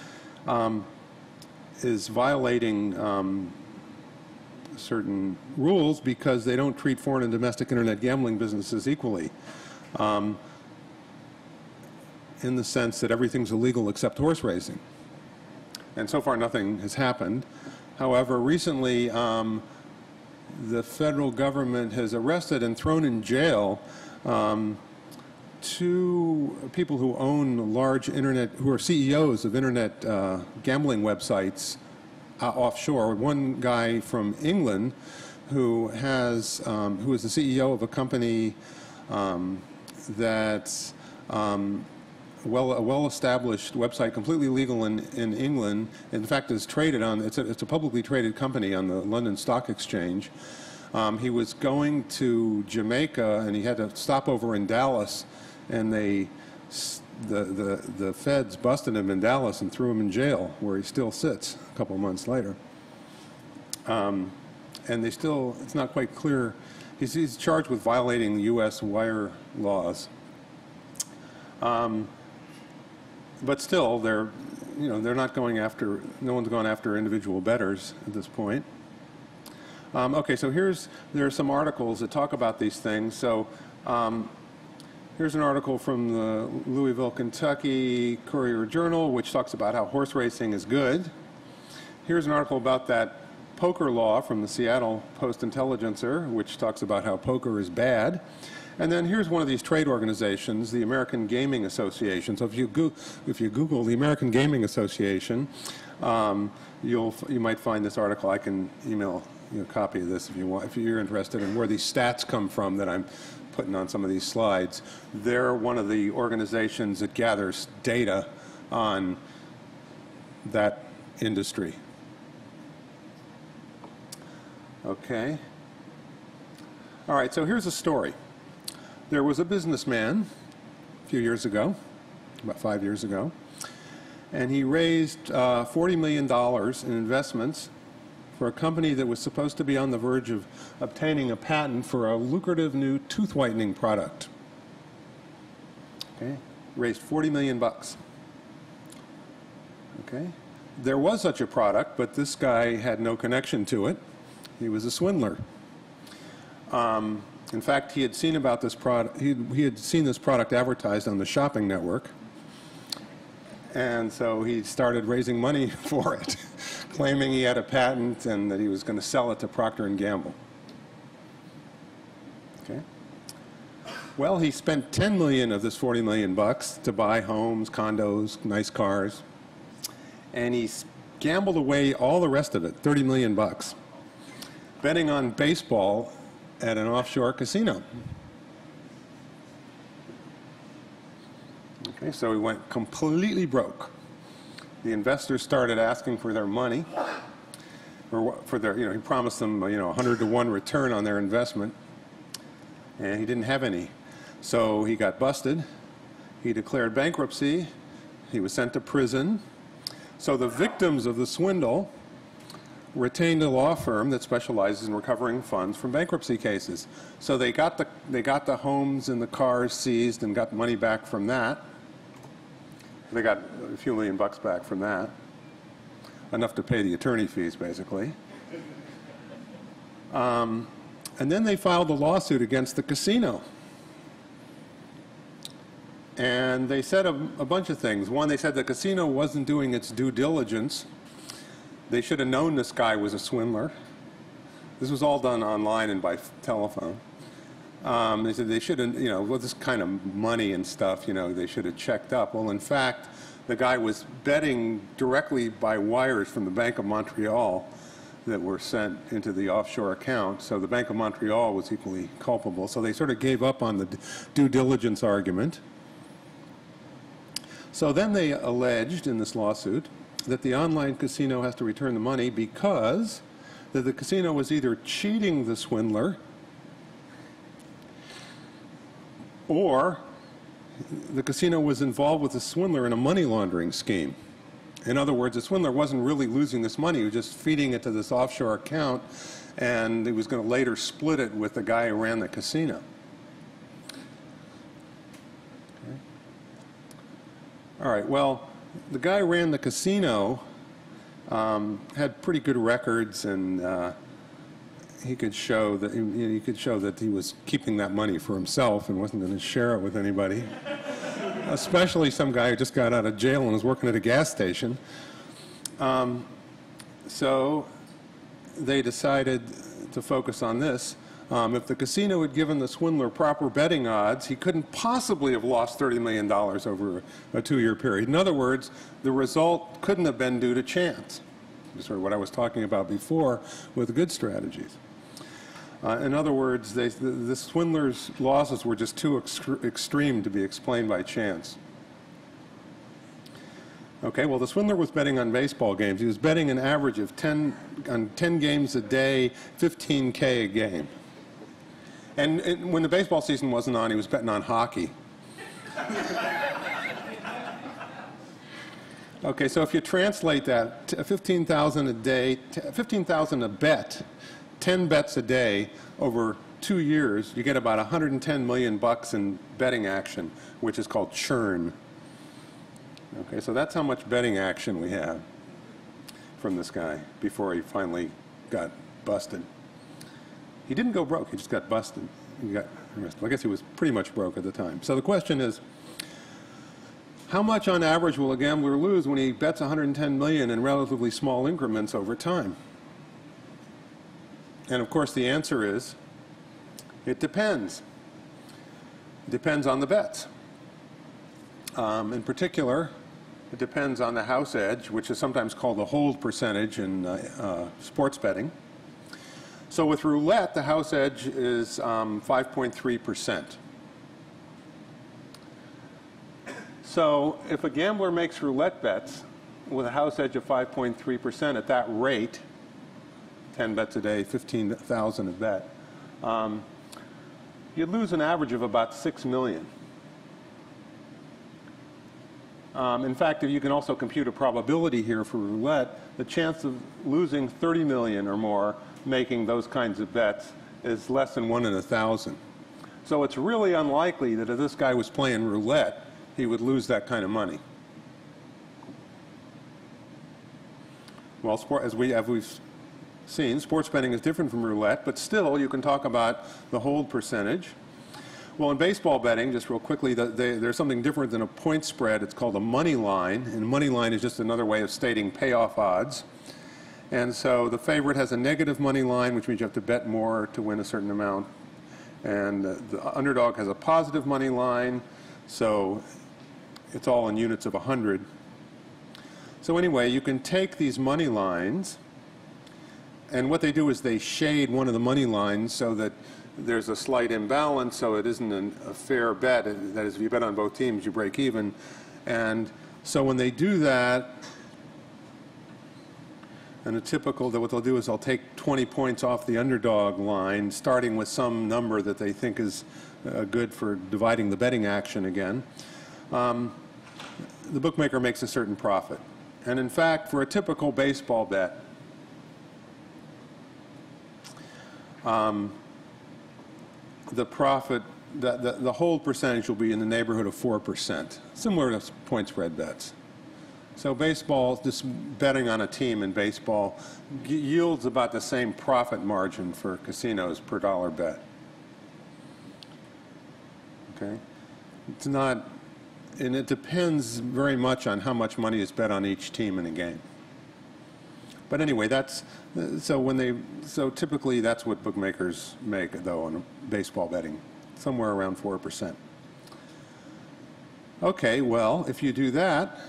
[SPEAKER 2] Is violating certain rules because they don't treat foreign and domestic internet gambling businesses equally, in the sense that everything's illegal except horse racing. And so far, nothing has happened. However, recently, the federal government has arrested and thrown in jail 2 people who own large internet, who are CEOs of internet gambling websites offshore. One guy from England who is the CEO of a company that's a well-established website, completely legal in England. In fact, is traded on. It's a publicly traded company on the London Stock Exchange. He was going to Jamaica, and he had to stop over in Dallas, and the feds busted him in Dallas and threw him in jail, where he still sits a couple months later. And it's not quite clear. He's charged with violating the U.S. wire laws. But still, they're not going after, no one's going after individual bettors at this point. Okay, so there are some articles that talk about these things. So here's an article from the Louisville, Kentucky Courier-Journal, which talks about how horse racing is good. Here's an article about that poker law from the Seattle Post-Intelligencer, which talks about how poker is bad. And then here's one of these trade organizations, the American Gaming Association. So if you Google the American Gaming Association, you might find this article. I can email you a copy of this if you want, if you're interested in where these stats come from that I'm putting on some of these slides. They're one of the organizations that gathers data on that industry. Okay. All right, so here's a story. There was a businessman a few years ago, about 5 years ago, and he raised $40 million in investments for a company that was supposed to be on the verge of obtaining a patent for a lucrative new tooth whitening product. Okay, raised 40 million bucks. Okay, there was such a product, but this guy had no connection to it. He was a swindler. In fact, he had seen about this product. He had seen this product advertised on the shopping network, and so he started raising money for it, claiming he had a patent and that he was going to sell it to Procter & Gamble. Okay. Well, he spent 10 million of this 40 million bucks to buy homes, condos, nice cars, and he gambled away all the rest of it, 30 million bucks, betting on baseball at an offshore casino. Okay, so he went completely broke. The investors started asking for their money, or for their, he promised them, 100 to 1 return on their investment, and he didn't have any. So he got busted. He declared bankruptcy. He was sent to prison. So the victims of the swindle retained a law firm that specializes in recovering funds from bankruptcy cases. So they got the homes and the cars seized and got money back from that. They got a few million bucks back from that, enough to pay the attorney fees, basically. And then they filed a lawsuit against the casino. And they said a bunch of things. One, they said the casino wasn't doing its due diligence. They should have known this guy was a swindler. This was all done online and by telephone. They said they should have, with this kind of money and stuff, they should have checked up. Well, in fact, the guy was betting directly by wires from the Bank of Montreal that were sent into the offshore account. So the Bank of Montreal was equally culpable. So they sort of gave up on the due diligence argument. So then they alleged in this lawsuit that the online casino has to return the money because that the casino was either cheating the swindler or the casino was involved with the swindler in a money laundering scheme. In other words, the swindler wasn't really losing this money, he was just feeding it to this offshore account, and he was going to later split it with the guy who ran the casino. Okay. All right, well, the guy who ran the casino had pretty good records, and he could show that he was keeping that money for himself and wasn't going to share it with anybody. Especially some guy who just got out of jail and was working at a gas station. So they decided to focus on this. If the casino had given the swindler proper betting odds, he couldn't possibly have lost $30 million over a 2-year period. In other words, the result couldn't have been due to chance. Sort of what I was talking about before with good strategies. In other words, the swindler's losses were just too extreme to be explained by chance. Okay, well, the swindler was betting on baseball games. He was betting an average of 10 games a day, $15K a game. And when the baseball season wasn't on, he was betting on hockey. Okay, so if you translate that, 15,000 a day, 15,000 a bet, 10 bets a day over 2 years, you get about 110 million bucks in betting action, which is called churn. Okay, so that's how much betting action we have from this guy before he finally got busted. He didn't go broke, he just got busted. He got arrested. I guess he was pretty much broke at the time. So the question is, how much on average will a gambler lose when he bets 110 million in relatively small increments over time? And of course the answer is, it depends. It depends on the bets. In particular, it depends on the house edge, which is sometimes called the hold percentage in sports betting. So with roulette, the house edge is 5.3%. So if a gambler makes roulette bets with a house edge of 5.3% at that rate, 10 bets a day, 15,000 a bet, you'd lose an average of about 6 million. In fact, if you can also compute a probability here for roulette, the chance of losing 30 million or more making those kinds of bets is less than 1 in 1,000. So it's really unlikely that if this guy was playing roulette, he would lose that kind of money. Well, as we've seen, sports betting is different from roulette, but still you can talk about the hold percentage. Well, in baseball betting, just real quickly, there's something different than a point spread. It's called a money line, and a money line is just another way of stating payoff odds. And so the favorite has a negative money line, which means you have to bet more to win a certain amount. And the underdog has a positive money line, so it's all in units of 100. So anyway, you can take these money lines, and what they do is they shade one of the money lines so that there's a slight imbalance, so it isn't a fair bet. That is, if you bet on both teams, you break even. And so when they do that, and what they'll do is they'll take 20 points off the underdog line, starting with some number that they think is good for dividing the betting action again. The bookmaker makes a certain profit. And in fact, for a typical baseball bet, the profit, the hold percentage will be in the neighborhood of 4%, similar to point spread bets. So baseball, just betting on a team in baseball, yields about the same profit margin for casinos per dollar bet. Okay? It's not, and it depends very much on how much money is bet on each team in a game. But anyway, that's, so typically that's what bookmakers make, though, on baseball betting, somewhere around 4%. Okay, well, if you do that,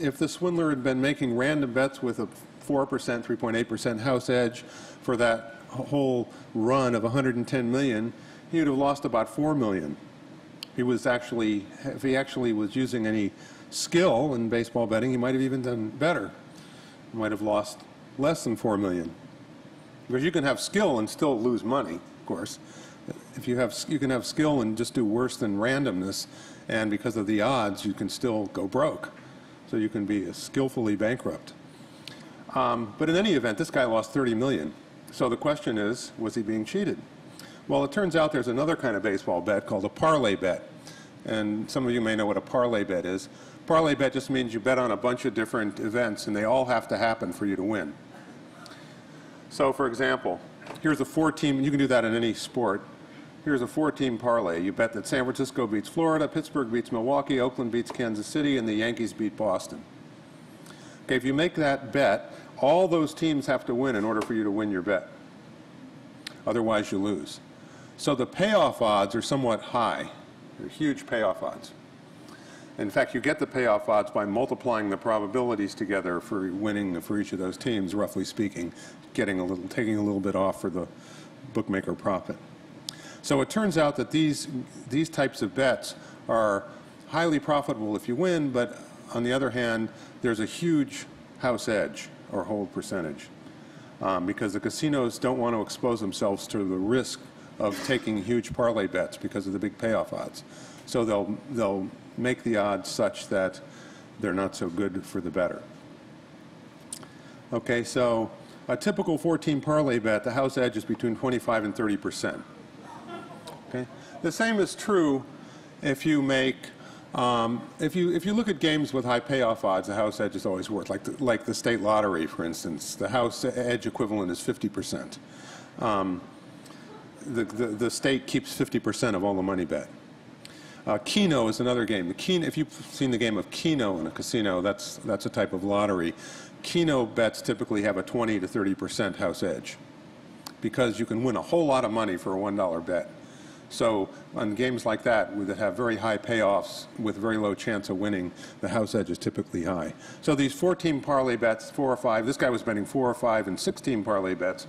[SPEAKER 2] if the swindler had been making random bets with a 4%, 3.8% house edge for that whole run of 110 million, he would have lost about 4 million. He was actually, if he actually was using any skill in baseball betting, he might have even done better. He might have lost less than 4 million. Because you can have skill and still lose money, of course. If you have, you can have skill and just do worse than randomness, and because of the odds, you can still go broke. So you can be skillfully bankrupt. But in any event, this guy lost 30 million. So the question is, was he being cheated? Well, it turns out there's another kind of baseball bet called a parlay bet. And some of you may know what a parlay bet is. Parlay bet just means you bet on a bunch of different events, and they all have to happen for you to win. So for example, here's a 4-team, you can do that in any sport. Here's a 4-team parlay. You bet that San Francisco beats Florida, Pittsburgh beats Milwaukee, Oakland beats Kansas City, and the Yankees beat Boston. Okay, if you make that bet, all those teams have to win in order for you to win your bet. Otherwise, you lose. So the payoff odds are somewhat high. They're huge payoff odds. In fact, you get the payoff odds by multiplying the probabilities together for winning for each of those teams, roughly speaking, taking a little bit off for the bookmaker profit. So it turns out that these types of bets are highly profitable if you win, but on the other hand, there's a huge house edge or hold percentage because the casinos don't want to expose themselves to the risk of taking huge parlay bets because of the big payoff odds. So they'll make the odds such that they're not so good for the bettor. Okay, so a typical 4-team parlay bet, the house edge is between 25 and 30%. Okay, the same is true if you make if you look at games with high payoff odds, the house edge is always worth, like the state lottery, for instance. The house edge equivalent is 50%. The state keeps 50% of all the money bet. Keno is another game. If you've seen the game of Keno in a casino, that's a type of lottery. Keno bets typically have a 20 to 30% house edge because you can win a whole lot of money for a $1 bet. So on games like that have very high payoffs with very low chance of winning, the house edge is typically high. So these 4-team parlay bets, 4 or 5, this guy was betting 4 or 5 and 6-team parlay bets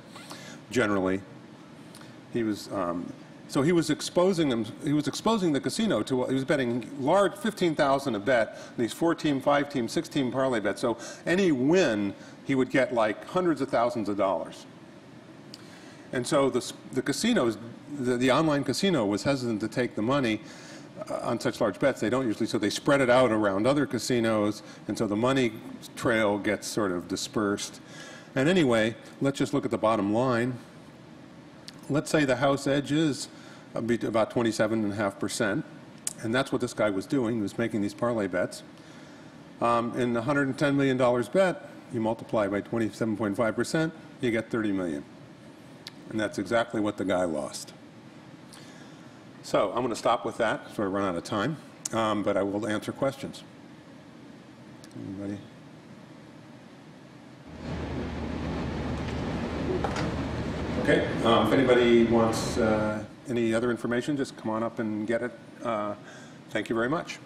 [SPEAKER 2] generally. He was so he was exposing the casino to, he was betting large, 15,000 a bet, these 4-team, 5-team, 6-team parlay bets. So any win, he would get like hundreds of thousands of dollars. And so the casinos, the online casino was hesitant to take the money on such large bets. They don't usually, so they spread it out around other casinos, and so the money trail gets sort of dispersed. And anyway, let's just look at the bottom line. Let's say the house edge is about 27.5%, and that's what this guy was doing. He was making these parlay bets. In the $110 million bet, you multiply by 27.5%, you get 30 million. And that's exactly what the guy lost. So I'm going to stop with that, so I run out of time, but I will answer questions. Anybody? Okay, if anybody wants any other information, just come on up and get it. Thank you very much.